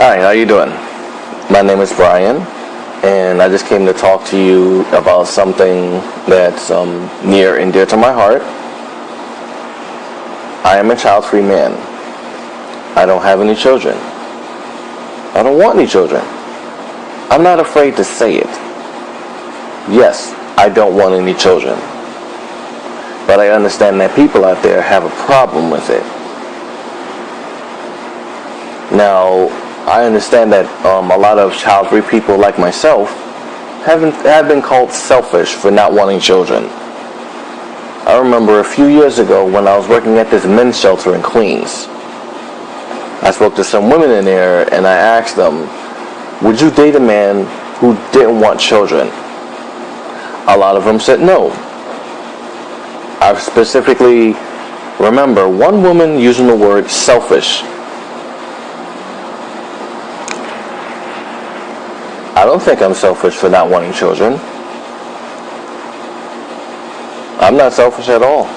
Hi, how you doing? My name is Brian, and I just came to talk to you about something that's near and dear to my heart. I am a child-free man. I don't have any children. I don't want any children. I'm not afraid to say it. Yes, I don't want any children. But I understand that people out there have a problem with it. Now, I understand that a lot of child-free people like myself have been called selfish for not wanting children. I remember a few years ago when I was working at this men's shelter in Queens. I spoke to some women in there and I asked them, would you date a man who didn't want children? A lot of them said no. I specifically remember one woman using the word selfish. I don't think I'm selfish for not wanting children. I'm not selfish at all.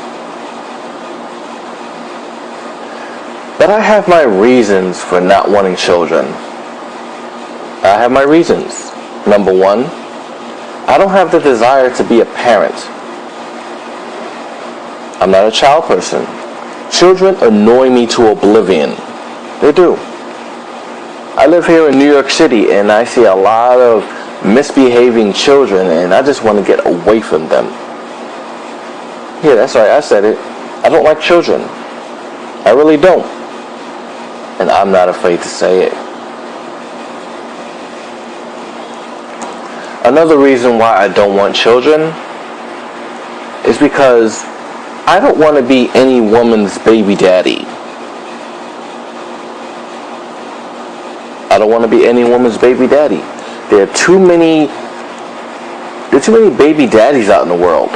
But I have my reasons for not wanting children. I have my reasons. Number one, I don't have the desire to be a parent. I'm not a child person. Children annoy me to oblivion. They do. I live here in New York City and I see a lot of misbehaving children and I just want to get away from them. Yeah, that's right, I said it. I don't like children. I really don't. And I'm not afraid to say it. Another reason why I don't want children is because I don't want to be any woman's baby daddy. I don't want to be any woman's baby daddy. There are too many baby daddies out in the world.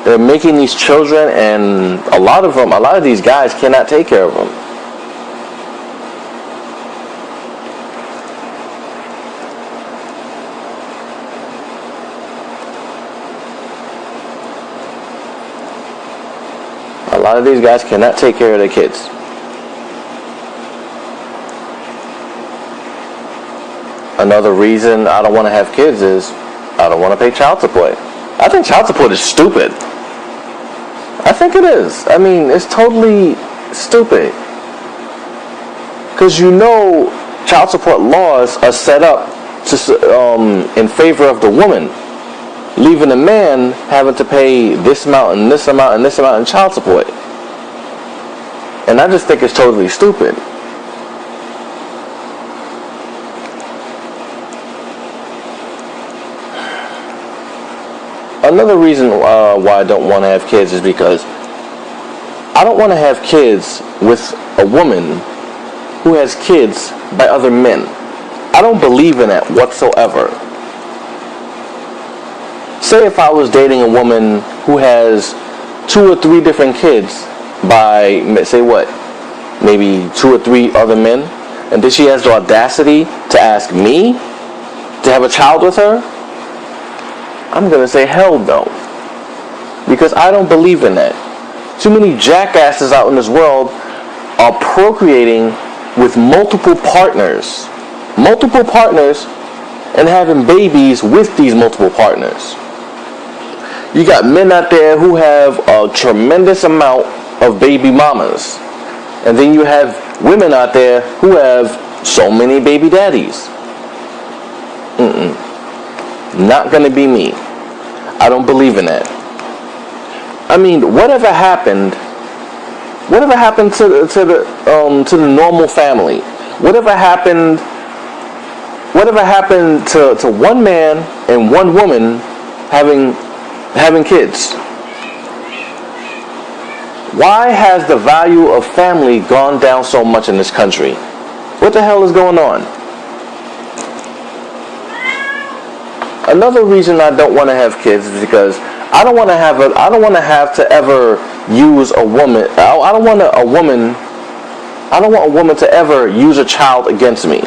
They're making these children, and a lot of these guys cannot take care of them. A lot of these guys cannot take care of their kids. Another reason I don't want to have kids is I don't want to pay child support. I think child support is stupid. I think it is. I mean, it's totally stupid. Because child support laws are set up in favor of the woman, leaving the man having to pay this amount and this amount and this amount in child support. And I just think it's totally stupid. Another reason why I don't want to have kids is because I don't want to have kids with a woman who has kids by other men. I don't believe in that whatsoever. Say if I was dating a woman who has 2 or 3 different kids by, say what, maybe 2 or 3 other men, and then she has the audacity to ask me to have a child with her, I'm going to say hell no. Because I don't believe in that. Too many jackasses out in this world are procreating with multiple partners. Multiple partners and having babies with these multiple partners. You got men out there who have a tremendous amount of baby mamas. And then you have women out there who have so many baby daddies. Not going to be me. I don't believe in that. I mean, whatever happened to the normal family? Whatever happened to one man and one woman having kids? Why has the value of family gone down so much in this country? What the hell is going on? Another reason I don't want to have kids is because I don't want to ever use a woman. I don't want a woman to ever use a child against me.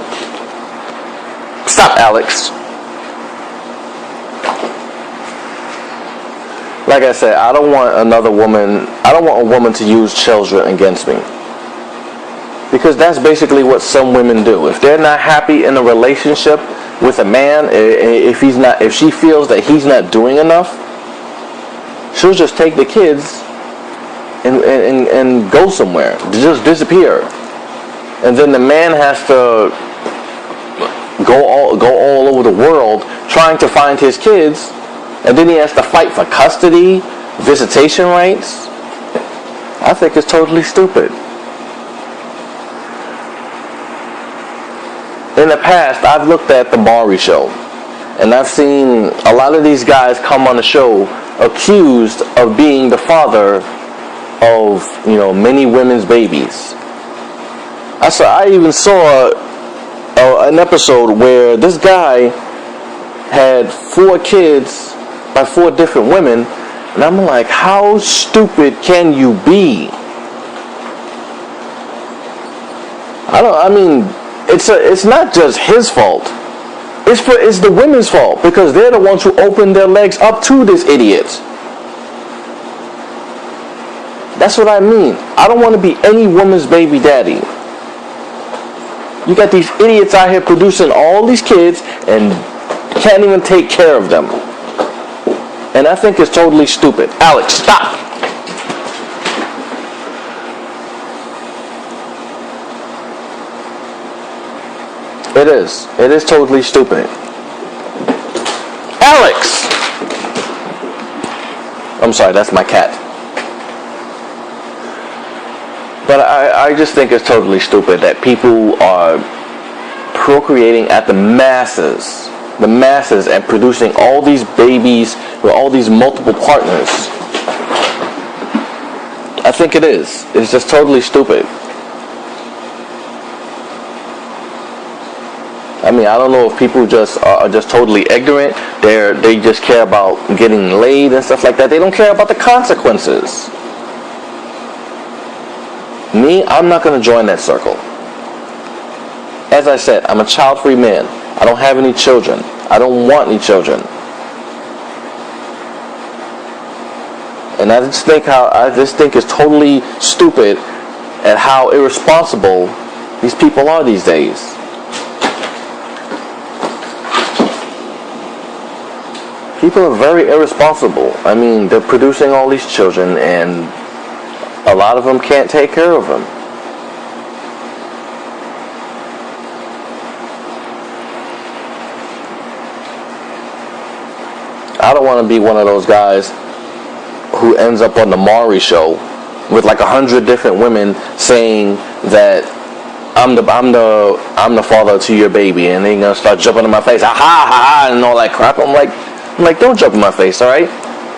Stop, Alex. Like I said, I don't want a woman to use children against me. Because that's basically what some women do. If they're not happy in a relationship with a man, if she feels that he's not doing enough, she'll just take the kids and go somewhere, just disappear, and then the man has to go all over the world trying to find his kids, and then he has to fight for custody, visitation rights. I think it's totally stupid. In the past, I've looked at the Maury Show, and I've seen a lot of these guys come on the show accused of being the father of, many women's babies. I even saw an episode where this guy had 4 kids by 4 different women, and I'm like, how stupid can you be? It's not just his fault. It's the women's fault, because they're the ones who opened their legs up to this idiot. That's what I mean. I don't want to be any woman's baby daddy. You got these idiots out here producing all these kids and can't even take care of them. And I think it's totally stupid. Alex, stop! It is. It is totally stupid. Alex! I'm sorry, that's my cat. But I just think it's totally stupid that people are procreating at the masses, and producing all these babies with all these multiple partners. I think it is. It's just totally stupid. I don't know if people are just totally ignorant. They just care about getting laid and stuff like that. They don't care about the consequences. Me, I'm not going to join that circle. As I said, I'm a child-free man. I don't have any children. I don't want any children. And I just think it's totally stupid at how irresponsible these people are these days. People are very irresponsible. They're producing all these children, and a lot of them can't take care of them. I don't want to be one of those guys who ends up on the Maury Show with like 100 different women saying that I'm the father to your baby, and they're gonna start jumping in my face, ha ha ha, and all that crap. I'm like, don't jump in my face, all right?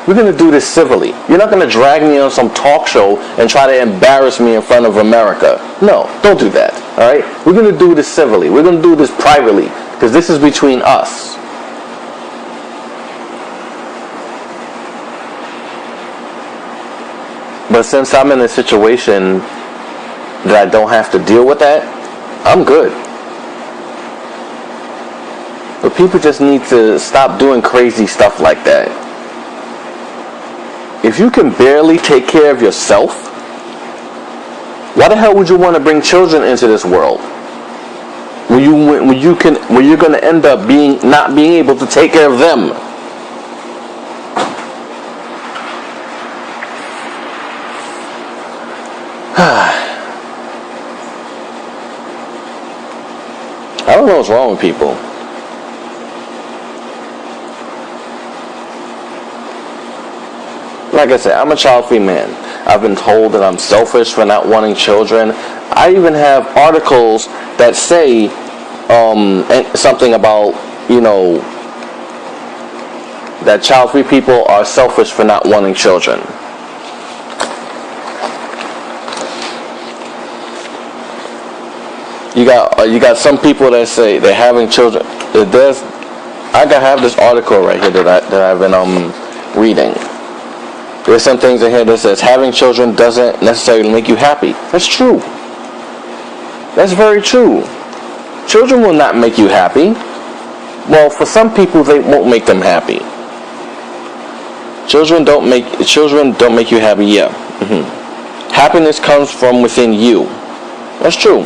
We're going to do this civilly. You're not going to drag me on some talk show and try to embarrass me in front of America. No, don't do that, all right? We're going to do this civilly. We're going to do this privately, because this is between us. But since I'm in a situation that I don't have to deal with that, I'm good. But people just need to stop doing crazy stuff like that. If you can barely take care of yourself, why the hell would you want to bring children into this world? When you're going to end up not being able to take care of them? I don't know what's wrong with people. Like I said, I'm a child-free man. I've been told that I'm selfish for not wanting children. I even have articles that say something about, that child-free people are selfish for not wanting children. You got some people that say they're having children. I have this article right here that I've been reading. There's some things in here that says having children doesn't necessarily make you happy. That's true. That's very true. Children will not make you happy. Well, for some people, they won't make them happy. Children don't make you happy. Yeah. Happiness comes from within you. That's true.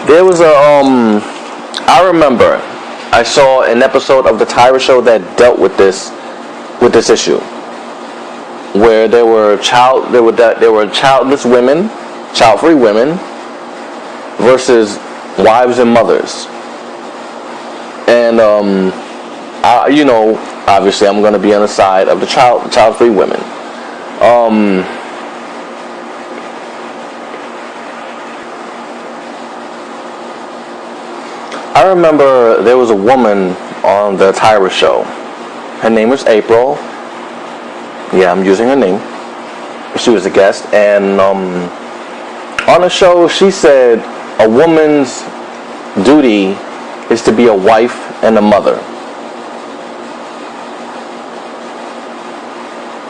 There was I remember I saw an episode of the Tyra Show that dealt with this issue, where there were childless women, child-free women, versus wives and mothers. And obviously I'm going to be on the side of the child-free women. I remember there was a woman on the Tyra Show. Her name was April. Yeah, I'm using her name. She was a guest, and on the show she said a woman's duty is to be a wife and a mother.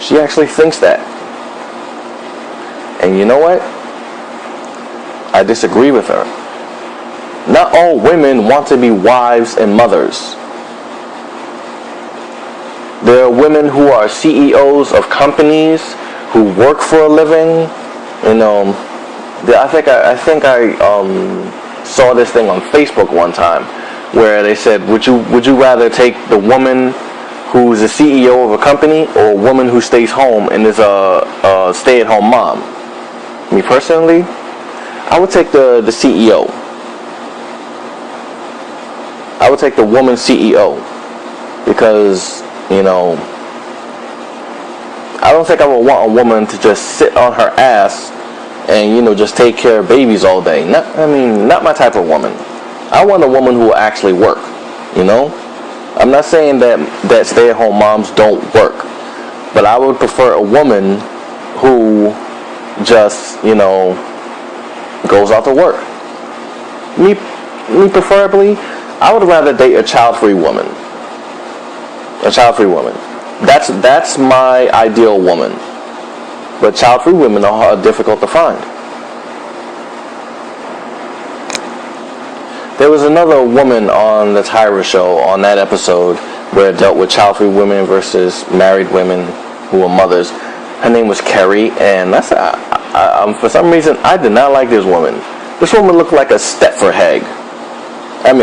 She actually thinks that. And you know what? I disagree with her. Not all women want to be wives and mothers. There are women who are CEOs of companies, who work for a living. I think I saw this thing on Facebook one time, where they said, would you rather take the woman who's a CEO of a company, or a woman who stays home and is a stay-at-home mom? Me personally, I would take the CEO. I would take the woman CEO, because I don't think I would want a woman to just sit on her ass and just take care of babies all day. Not my type of woman. I want a woman who will actually work. I'm not saying that stay-at-home moms don't work, but I would prefer a woman who just goes out to work. Me preferably, I would rather date a child-free woman. A child-free woman. That's my ideal woman. But child-free women are difficult to find. There was another woman on the Tyra Show on that episode where it dealt with child-free women versus married women who were mothers. Her name was Kerry, and for some reason I did not like this woman. This woman looked like a Stepford hag.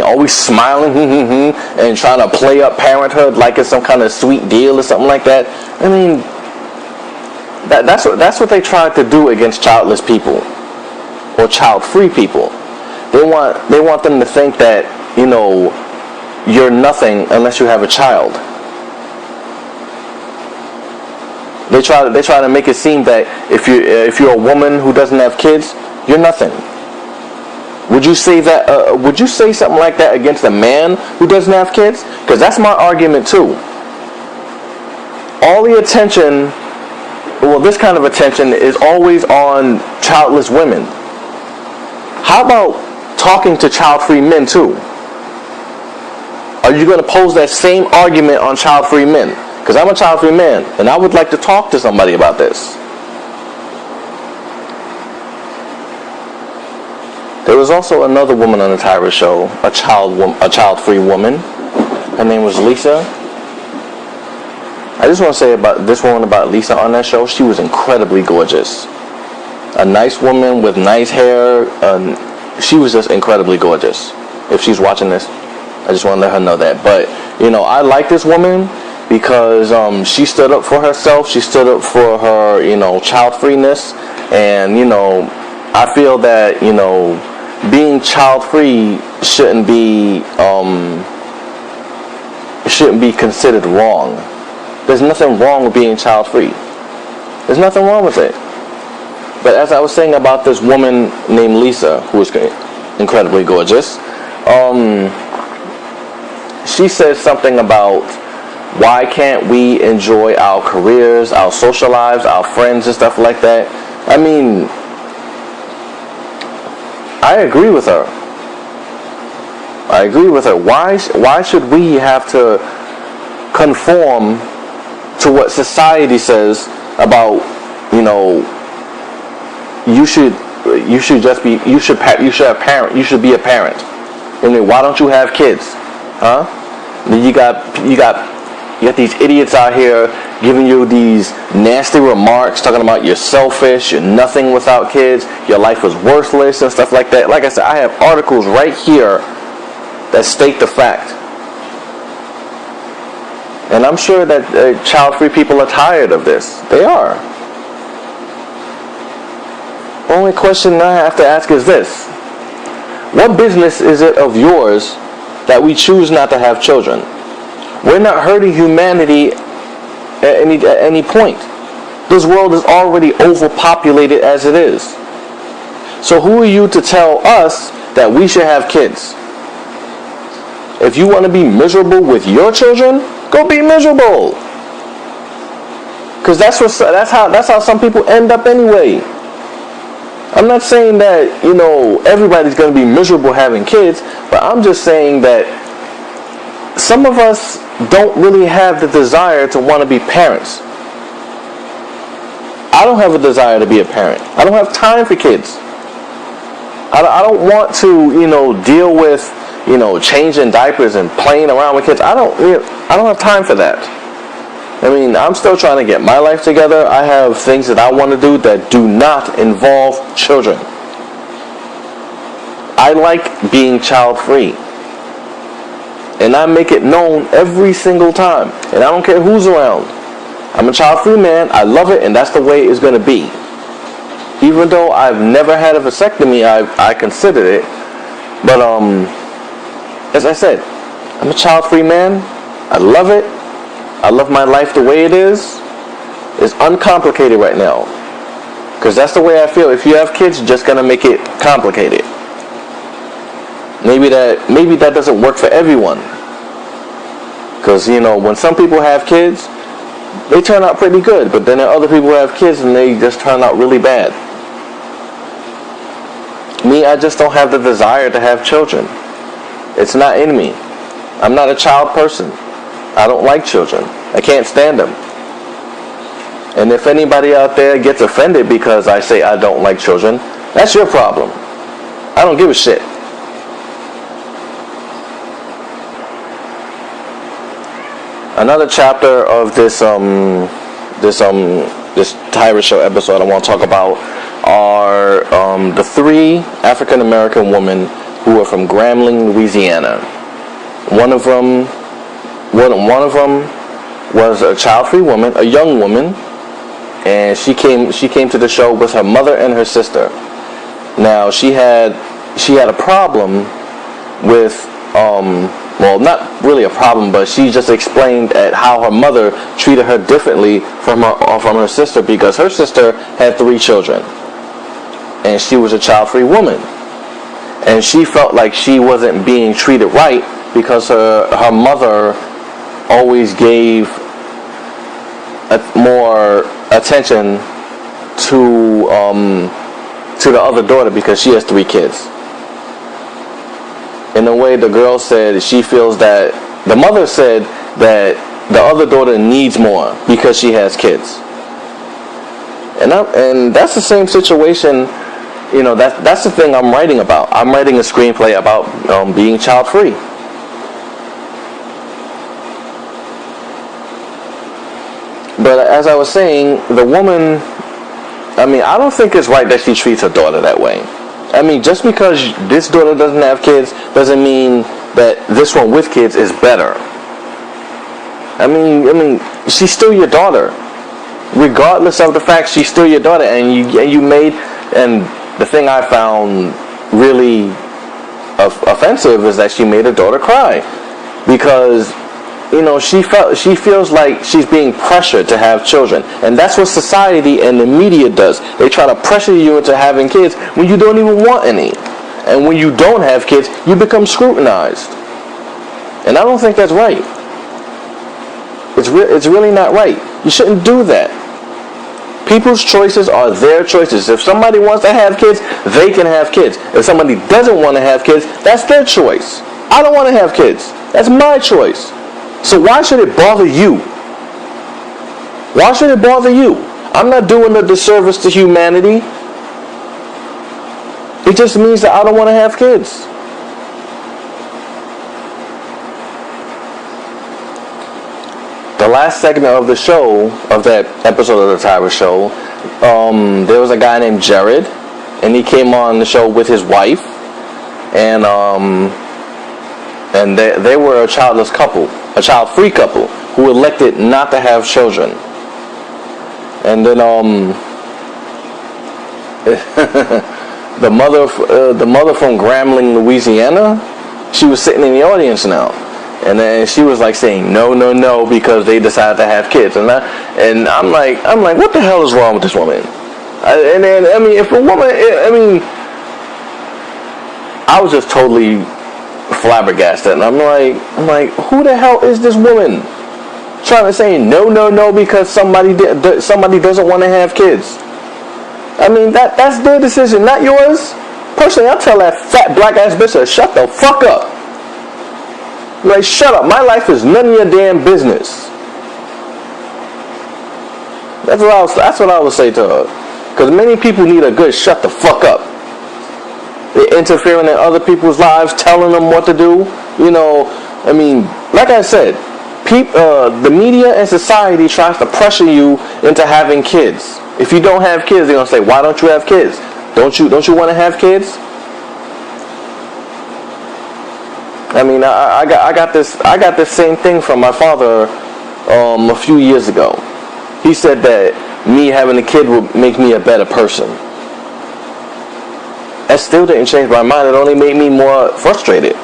Always smiling and trying to play up parenthood like it's some kind of sweet deal or something like that. That's what they tried to do against childless people or child-free people. They want them to think that you're nothing unless you have a child. They try to make it seem that if you're a woman who doesn't have kids, you're nothing. Would you say that? Would you say something like that against a man who doesn't have kids? Because that's my argument too. All the attention, this kind of attention is always on childless women. How about talking to child-free men too? Are you going to pose that same argument on child-free men? Because I'm a child-free man, and I would like to talk to somebody about this. There was also another woman on the Tyra Show, a child-free woman. Her name was Lisa. I just want to say about this woman, about Lisa on that show, she was incredibly gorgeous. A nice woman with nice hair. She was just incredibly gorgeous. If she's watching this, I just want to let her know that. But, I like this woman because she stood up for herself. She stood up for her, child-freeness. And, I feel that, being child-free shouldn't be considered wrong. There's nothing wrong with being child-free. There's nothing wrong with it. But as I was saying about this woman named Lisa, who was incredibly gorgeous, she said something about why can't we enjoy our careers, our social lives, our friends and stuff like that. I agree with her. Why should we have to conform to what society says about, you should be a parent. Why don't you have kids? Huh? You got You got these idiots out here giving you these nasty remarks, talking about you're selfish, you're nothing without kids, your life is worthless and stuff like that. Like I said, I have articles right here that state the fact. And I'm sure that child-free people are tired of this. They are. The only question I have to ask is this. What business is it of yours that we choose not to have children? We're not hurting humanity at any point. This world is already overpopulated as it is. So who are you to tell us that we should have kids? If you want to be miserable with your children, go be miserable. Because that's how some people end up anyway. I'm not saying that, everybody's going to be miserable having kids, but I'm just saying that some of us don't really have the desire to want to be parents. I don't have a desire to be a parent. I don't have time for kids. I don't want to, deal with, changing diapers and playing around with kids. I don't have time for that. I mean, I'm still trying to get my life together. I have things that I want to do that do not involve children. I like being child-free. And I make it known every single time. And I don't care who's around. I'm a child-free man. I love it, and that's the way it's going to be. Even though I've never had a vasectomy, I considered it. But, as I said, I'm a child-free man. I love it. I love my life the way it is. It's uncomplicated right now. Because that's the way I feel. If you have kids, you're just going to make it complicated. Maybe that doesn't work for everyone. Because, when some people have kids, they turn out pretty good. But then there are other people who have kids and they just turn out really bad. Me, I just don't have the desire to have children. It's not in me. I'm not a child person. I don't like children. I can't stand them. And if anybody out there gets offended because I say I don't like children, that's your problem. I don't give a shit. Another chapter of this Tyra Show episode I want to talk about are the 3 African American women who are from Grambling, Louisiana. One of them was a child-free woman, a young woman, and she came to the show with her mother and her sister. Now she had a problem with well, not really a problem, but she just explained at how her mother treated her differently from her sister, because her sister had 3 children and she was a child-free woman, and she felt like she wasn't being treated right because her mother always gave more attention to the other daughter because she has 3 kids. In a way, the girl said she feels that the mother said that the other daughter needs more because she has kids. And that's the same situation. That's the thing I'm writing about. I'm writing a screenplay about being child-free. But as I was saying, the woman, I don't think it's right that she treats her daughter that way. Just because this daughter doesn't have kids doesn't mean that this one with kids is better. She's still your daughter. Regardless of the fact she's still your daughter, and the thing I found really offensive is that she made her daughter cry. Because she feels like she's being pressured to have children. And that's what society and the media does. They try to pressure you into having kids when you don't even want any. And when you don't have kids, you become scrutinized. And I don't think that's right. It's really not right. You shouldn't do that. People's choices are their choices. If somebody wants to have kids, they can have kids. If somebody doesn't want to have kids, that's their choice. I don't want to have kids. That's my choice. So why should it bother you? Why should it bother you? I'm not doing a disservice to humanity. It just means that I don't want to have kids. the last segment of the show, of that episode of the Tyra Show, there was a guy named Jared, and he came on the show with his wife, and they were a childless couple, a child-free couple, who elected not to have children. And then the mother from Grambling, Louisiana, she was sitting in the audience now, and then she was like saying no because they decided to have kids, and I'm like what the hell is wrong with this woman? And then if a woman, I was just totally flabbergasted, and I'm like who the hell is this woman trying to say no because somebody doesn't want to have kids? I mean, that's their decision, not yours. Personally, I'll tell that fat black ass bitch to shut the fuck up. Like, shut up. My life is none of your damn business. That's what I would say to her. Because many people need a good shut the fuck up. They're interfering in other people's lives, telling them what to do. Like I said, the media and society tries to pressure you into having kids. If you don't have kids, they're gonna say, "Why don't you have kids? Don't you want to have kids?" I got this same thing from my father a few years ago. He said that me having a kid would make me a better person. That still didn't change my mind. It only made me more frustrated.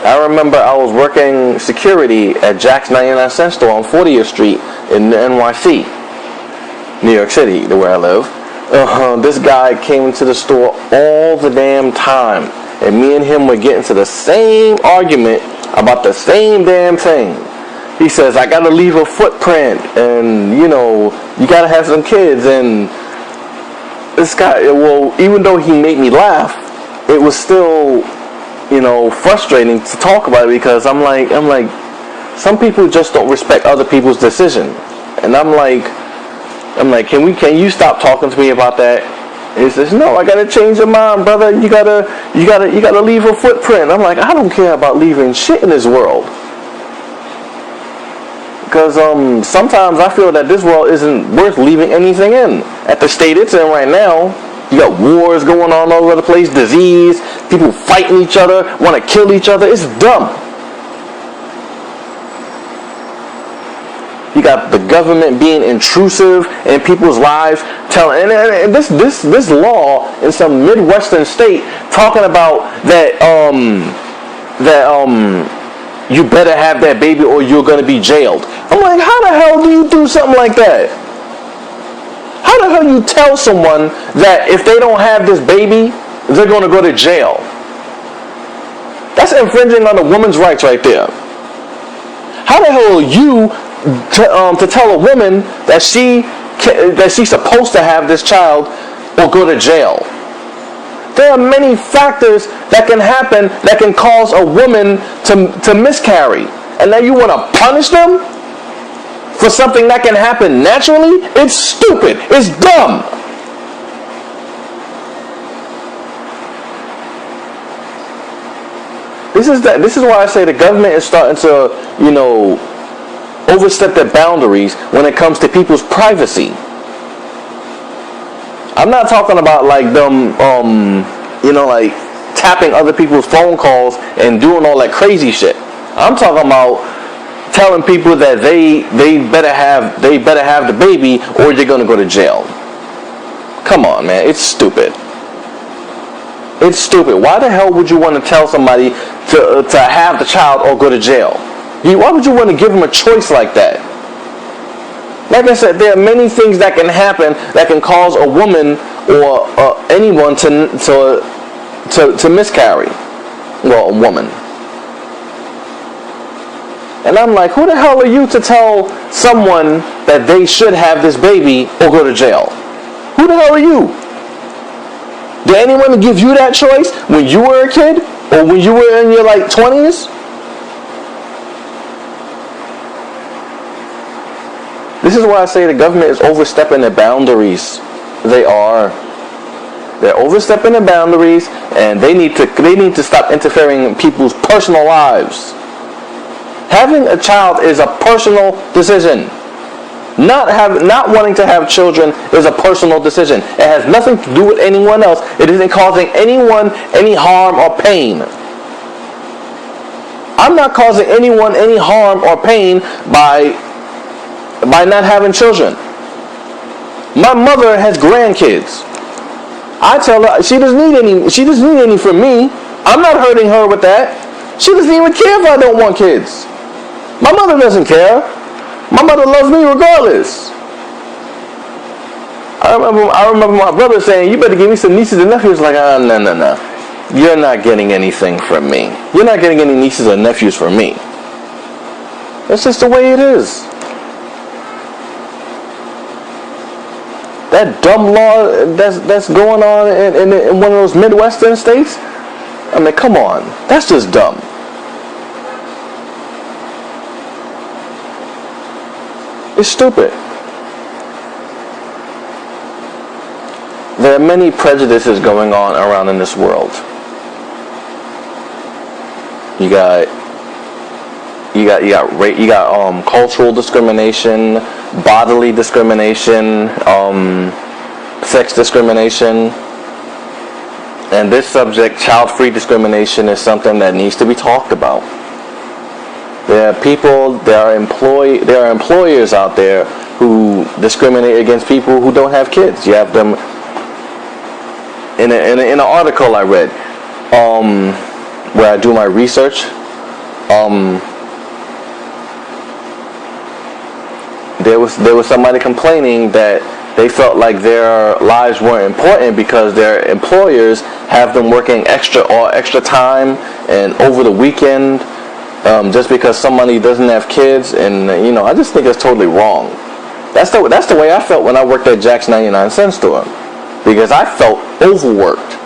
I remember I was working security at Jack's 99 cent store on 40th Street in NYC, New York City, where I live. This guy came into the store all the damn time, and me and him were getting to the same argument about the same damn thing. He says, "I gotta leave a footprint, and you gotta have some kids." And this guy, well, even though he made me laugh, it was still frustrating to talk about it, because I'm like, some people just don't respect other people's decision, and I'm like, can you stop talking to me about that? And he says, "No, I gotta change your mind, brother. You gotta leave a footprint." I'm like, I don't care about leaving shit in this world, because sometimes I feel that this world isn't worth leaving anything in. At the state it's in right now, you got wars going on all over the place, disease, people fighting each other, want to kill each other. It's dumb. You got the government being intrusive in people's lives, and this law in some Midwestern state talking about that you better have that baby or you're gonna be jailed. I'm like, how the hell do you do something like that? How the hell you tell someone that if they don't have this baby, they're going to go to jail? That's infringing on a woman's rights right there. How the hell are you to tell a woman that she's supposed to have this child or go to jail? There are many factors that can happen that can cause a woman to miscarry. And now you want to punish them for something that can happen naturally? It's stupid. It's dumb. This is why I say the government is starting to, overstep their boundaries when it comes to people's privacy. I'm not talking about like them, like tapping other people's phone calls and doing all that crazy shit. I'm talking about telling people that they better have the baby or you're gonna go to jail. Come on, man, it's stupid. It's stupid. Why the hell would you want to tell somebody to have the child or go to jail? Why would you want to give them a choice like that? Like I said, there are many things that can happen that can cause a woman or anyone to miscarry. Well, a woman. And I'm like, who the hell are you to tell someone that they should have this baby or go to jail? Who the hell are you? Did anyone give you that choice when you were a kid or when you were in your 20s? This is why I say the government is overstepping their boundaries. They are. They're overstepping the boundaries, and they need to stop interfering in people's personal lives. Having a child is a personal decision. Not wanting to have children is a personal decision. It has nothing to do with anyone else. It isn't causing anyone any harm or pain. I'm not causing anyone any harm or pain by not having children. My mother has grandkids. I tell her she doesn't need any from me. I'm not hurting her with that. She doesn't even care if I don't want kids. My mother doesn't care. My mother loves me regardless. I remember my brother saying, "You better give me some nieces and nephews." Like, no. You're not getting anything from me. You're not getting any nieces or nephews from me. That's just the way it is. That dumb law that's going on in one of those Midwestern states, I mean, come on. That's just dumb. It's stupid. There are many prejudices going on around in this world. You got cultural discrimination, bodily discrimination, sex discrimination, and this subject, child-free discrimination, is something that needs to be talked about. There are employers out there who discriminate against people who don't have kids. You have them in an article I read, where I do my research. There was somebody complaining that they felt like their lives weren't important because their employers have them working extra time and over the weekend, just because somebody doesn't have kids. And I just think it's totally wrong. That's the way I felt when I worked at Jack's 99 cent store, because I felt overworked.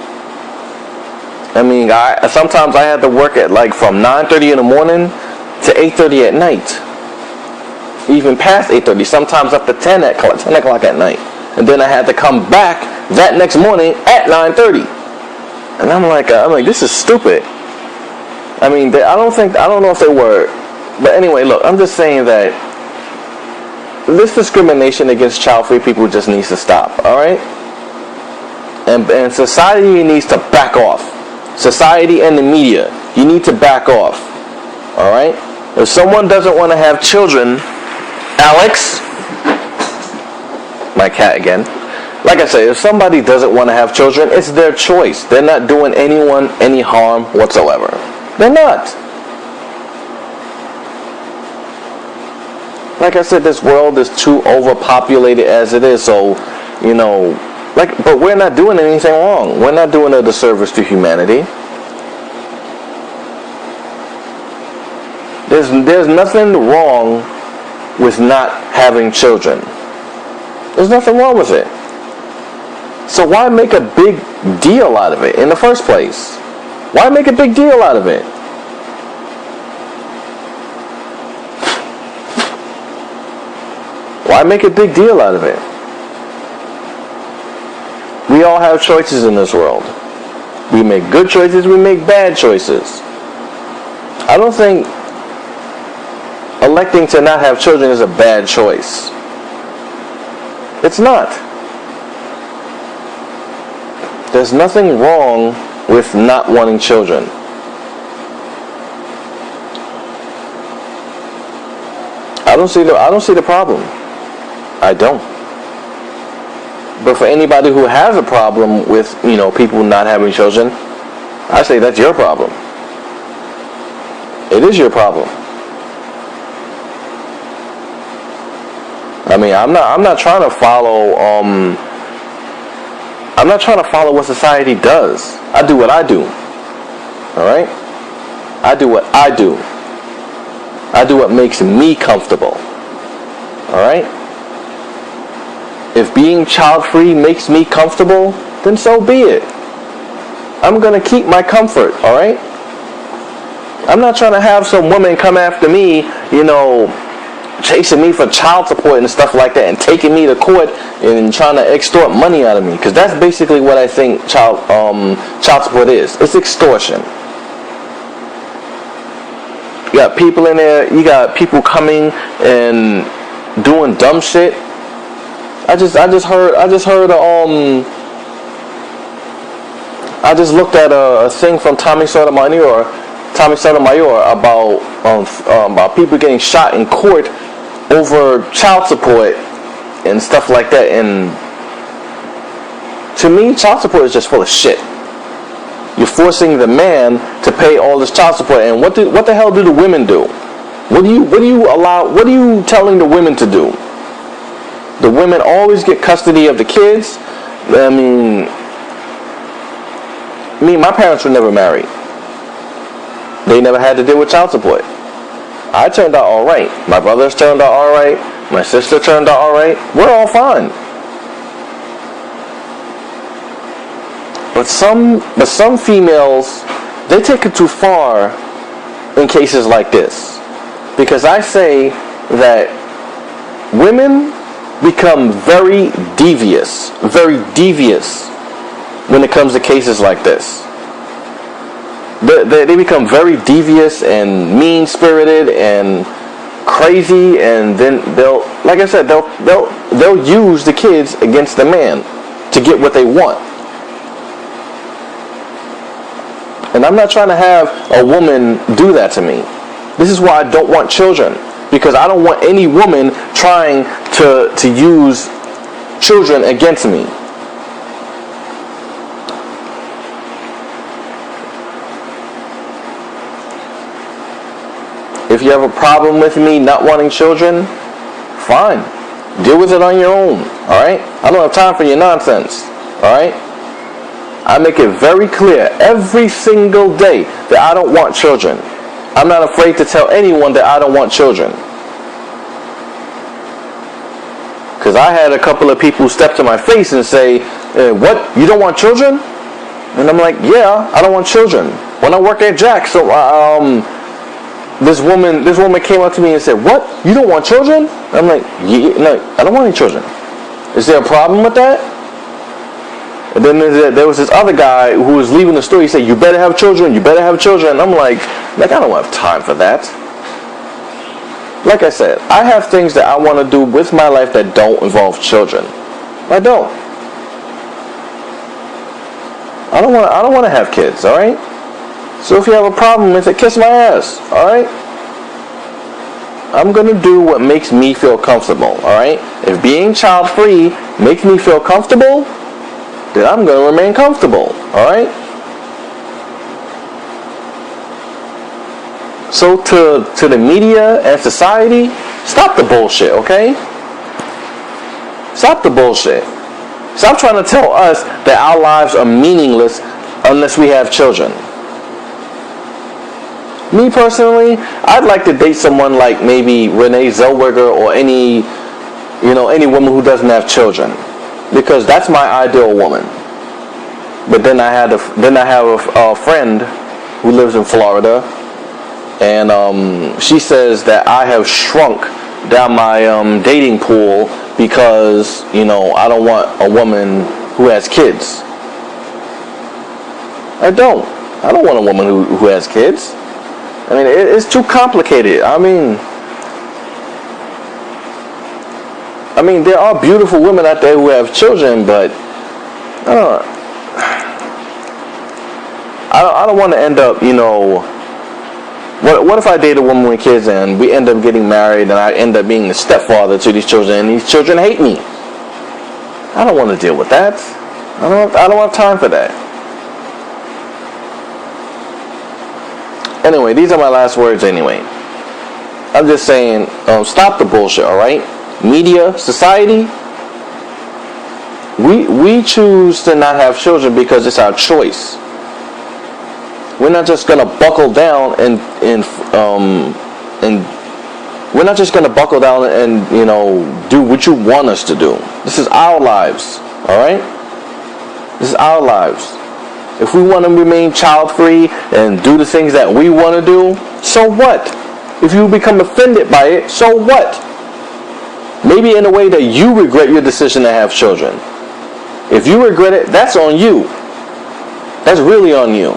I mean, sometimes I had to work at from 9:30 in the morning to 8:30 at night. Even past 8:30, sometimes up to 10 o'clock at night. And then I had to come back that next morning at 9:30. And I'm like, this is stupid. I mean, I don't know if they were, but anyway, look, I'm just saying that this discrimination against child-free people just needs to stop, all right? And society needs to back off. Society and the media, you need to back off, all right? If someone doesn't want to have children, Alex, my cat again, like I said, if somebody doesn't want to have children, it's their choice. They're not doing anyone any harm whatsoever. They're not. Like I said, this world is too overpopulated as it is, so, but we're not doing anything wrong. We're not doing a disservice to humanity. There's nothing wrong with not having children. There's nothing wrong with it. So why make a big deal out of it in the first place? Why make a big deal out of it? Why make a big deal out of it? We all have choices in this world. We make good choices, we make bad choices. I don't think electing to not have children is a bad choice. It's not. There's nothing wrong with not wanting children. I don't see the problem. I don't. But for anybody who has a problem with, people not having children, I say that's your problem. It is your problem. I mean, I'm not trying to follow I'm not trying to follow what society does. I do what I do. All right? I do what I do. I do what makes me comfortable. All right? If being child-free makes me comfortable, then so be it. I'm going to keep my comfort, all right? I'm not trying to have some woman come after me, chasing me for child support and stuff like that, and taking me to court and trying to extort money out of me. Because that's basically what I think child support is. It's extortion. You got people in there. You got people coming and doing dumb shit. I just looked at a thing from Tommy Sotomayor about people getting shot in court over child support and stuff like that. And to me, child support is just full of shit. You're forcing the man to pay all this child support, and what the hell do the women do? What are you telling the women to do? The women always get custody of the kids. I mean, my parents were never married. They never had to deal with child support. I turned out all right. My brothers turned out all right. My sister turned out all right. We're all fine. But some females, they take it too far in cases like this. Because I say that women become very devious when it comes to cases like this. They become very devious and mean-spirited and crazy, and then they'll use the kids against the man to get what they want. And I'm not trying to have a woman do that to me. This is why I don't want children, because I don't want any woman trying to use children against me. If you have a problem with me not wanting children, fine. Deal with it on your own, alright? I don't have time for your nonsense, alright? I make it very clear every single day that I don't want children. I'm not afraid to tell anyone that I don't want children. Because I had a couple of people step to my face and say, what, you don't want children? And I'm like, yeah, I don't want children. When I worked at Jack, this woman came up to me and said, what, you don't want children? I'm like, yeah, no, I don't want any children. Is there a problem with that? And then there was this other guy who was leaving the store. He said, you better have children, you better have children. And I'm like, I don't have time for that. Like I said, I have things that I want to do with my life that don't involve children. I don't. I don't want to have kids, alright? So if you have a problem with it, kiss my ass, alright? I'm going to do what makes me feel comfortable, alright? If being child-free makes me feel comfortable, then I'm going to remain comfortable, alright? So to the media and society, stop the bullshit, okay? Stop the bullshit. Stop trying to tell us that our lives are meaningless unless we have children. Me personally, I'd like to date someone like maybe Renee Zellweger or any woman who doesn't have children, because that's my ideal woman. But then I have a friend who lives in Florida, and she says that I have shrunk down my dating pool because I don't want a woman who has kids. I don't want a woman who has kids. I mean, it's too complicated. I mean, there are beautiful women out there who have children, but I don't want to end up, What if I date a woman with kids and we end up getting married and I end up being the stepfather to these children and these children hate me? I don't want to deal with that. I don't have time for that. Anyway, these are my last words anyway. I'm just saying, stop the bullshit, alright? Media, society, we choose to not have children because it's our choice. We're not just gonna buckle down and we're not just gonna buckle down and do what you want us to do. This is our lives, alright? This is our lives. If we want to remain child-free and do the things that we want to do, so what? If you become offended by it, so what? Maybe in a way that you regret your decision to have children. If you regret it, that's on you. That's really on you.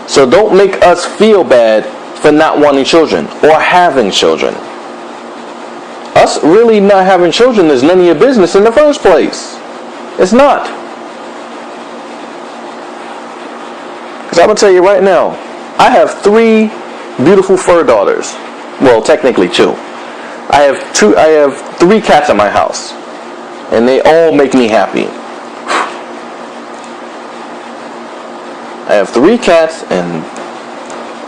So don't make us feel bad for not wanting children or having children. Us really not having children is none of your business in the first place. It's not. Because I'm going to tell you right now, I have 3 beautiful fur daughters. Well, technically 2. I have 3 cats at my house. And they all make me happy. I have 3 cats, and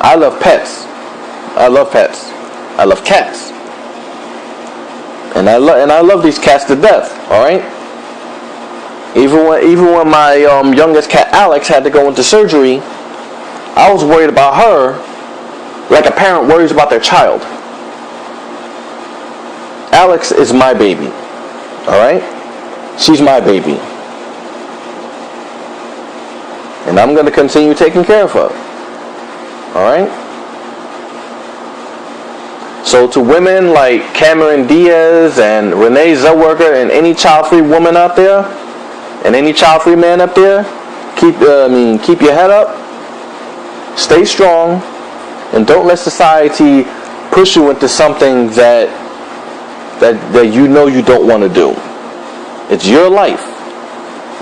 I love pets. I love pets. I love cats. And I love these cats to death, alright? Even when my youngest cat, Alex, had to go into surgery, I was worried about her like a parent worries about their child. Alex is my baby, alright? She's my baby. And I'm going to continue taking care of her. Alright? So to women like Cameron Diaz and Renee Zellweger and any child-free woman out there, and any child-free man up there, keep your head up, stay strong, and don't let society push you into something that you know you don't want to do. It's your life,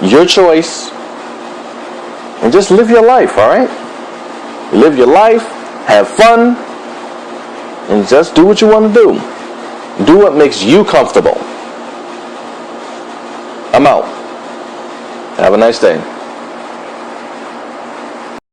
your choice, and just live your life, alright? Live your life, have fun, and just do what you want to do. Do what makes you comfortable. I'm out. Have a nice day.